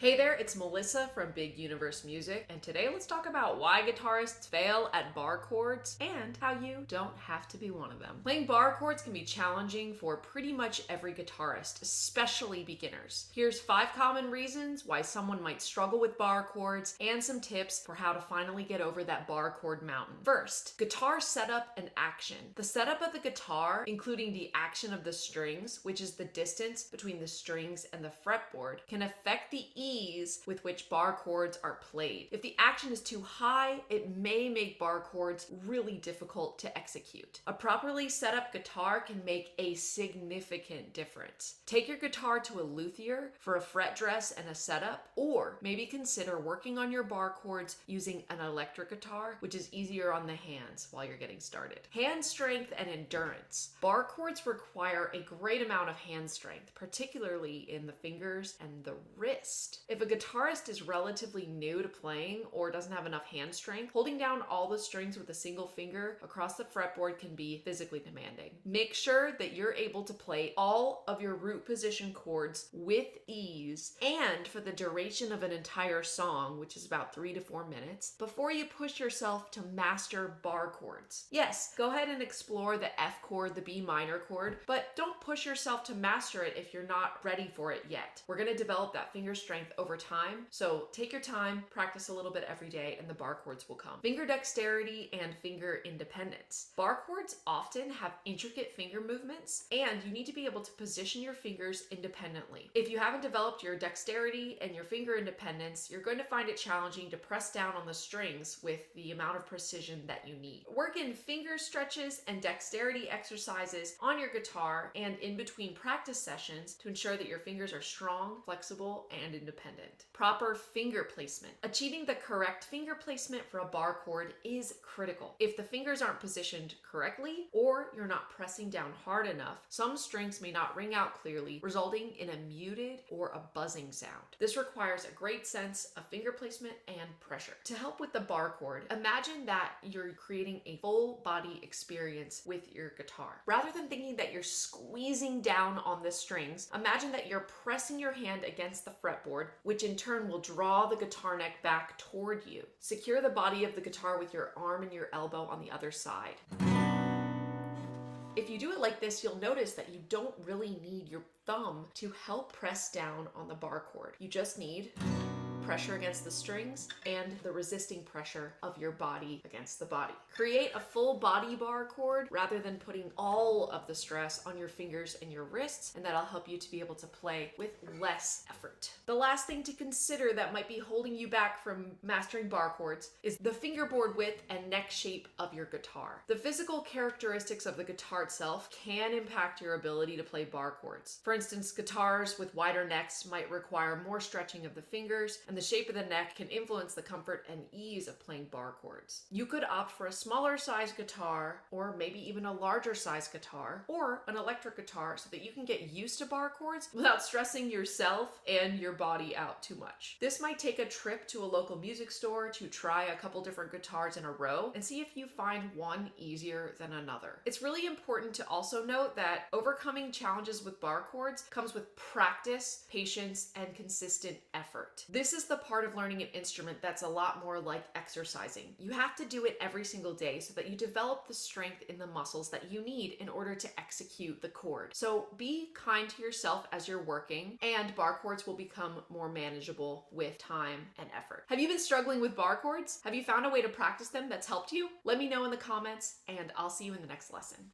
Hey there, it's Melissa from Big Universe Music, and today let's talk about why guitarists fail at bar chords and how you don't have to be one of them. Playing bar chords can be challenging for pretty much every guitarist, especially beginners. Here's 5 common reasons why someone might struggle with bar chords and some tips for how to finally get over that bar chord mountain. First, guitar setup and action. The setup of the guitar, including the action of the strings, which is the distance between the strings and the fretboard, can affect the ease with which bar chords are played. If the action is too high, it may make bar chords really difficult to execute. A properly set up guitar can make a significant difference. Take your guitar to a luthier for a fret dress and a setup, or maybe consider working on your bar chords using an electric guitar, which is easier on the hands while you're getting started. Hand strength and endurance. Bar chords require a great amount of hand strength, particularly in the fingers and the wrist. If a guitarist is relatively new to playing or doesn't have enough hand strength, holding down all the strings with a single finger across the fretboard can be physically demanding. Make sure that you're able to play all of your root position chords with ease and for the duration of an entire song, which is about 3 to 4 minutes, before you push yourself to master bar chords. Yes, go ahead and explore the F chord, the B minor chord, but don't push yourself to master it if you're not ready for it yet. We're going to develop that finger strength over time, so take your time, practice a little bit every day, and the bar chords will come. Finger dexterity and finger independence. Bar chords often have intricate finger movements, and you need to be able to position your fingers independently. If you haven't developed your dexterity and your finger independence, you're going to find it challenging to press down on the strings with the amount of precision that you need. Work in finger stretches and dexterity exercises on your guitar and in between practice sessions to ensure that your fingers are strong, flexible, and independent. Proper finger placement. Achieving the correct finger placement for a bar chord is critical. If the fingers aren't positioned correctly or you're not pressing down hard enough, some strings may not ring out clearly, resulting in a muted or a buzzing sound. This requires a great sense of finger placement and pressure. To help with the bar chord, imagine that you're creating a full body experience with your guitar. Rather than thinking that you're squeezing down on the strings, imagine that you're pressing your hand against the fretboard, which in turn will draw the guitar neck back toward you. Secure the body of the guitar with your arm and your elbow on the other side. If you do it like this, you'll notice that you don't really need your thumb to help press down on the bar chord. You just need pressure against the strings and the resisting pressure of your body against the body. Create a full body bar chord rather than putting all of the stress on your fingers and your wrists, and that'll help you to be able to play with less effort. The last thing to consider that might be holding you back from mastering bar chords is the fingerboard width and neck shape of your guitar. The physical characteristics of the guitar itself can impact your ability to play bar chords. For instance, guitars with wider necks might require more stretching of the fingers, and the shape of the neck can influence the comfort and ease of playing bar chords. You could opt for a smaller size guitar, or maybe even a larger size guitar, or an electric guitar so that you can get used to bar chords without stressing yourself and your body out too much. This might take a trip to a local music store to try a couple different guitars in a row and see if you find one easier than another. It's really important to also note that overcoming challenges with bar chords comes with practice, patience, and consistent effort. This is the part of learning an instrument that's a lot more like exercising. You have to do it every single day so that you develop the strength in the muscles that you need in order to execute the chord. So be kind to yourself as you're working, and bar chords will become more manageable with time and effort. Have you been struggling with bar chords? Have you found a way to practice them that's helped you? Let me know in the comments, and I'll see you in the next lesson.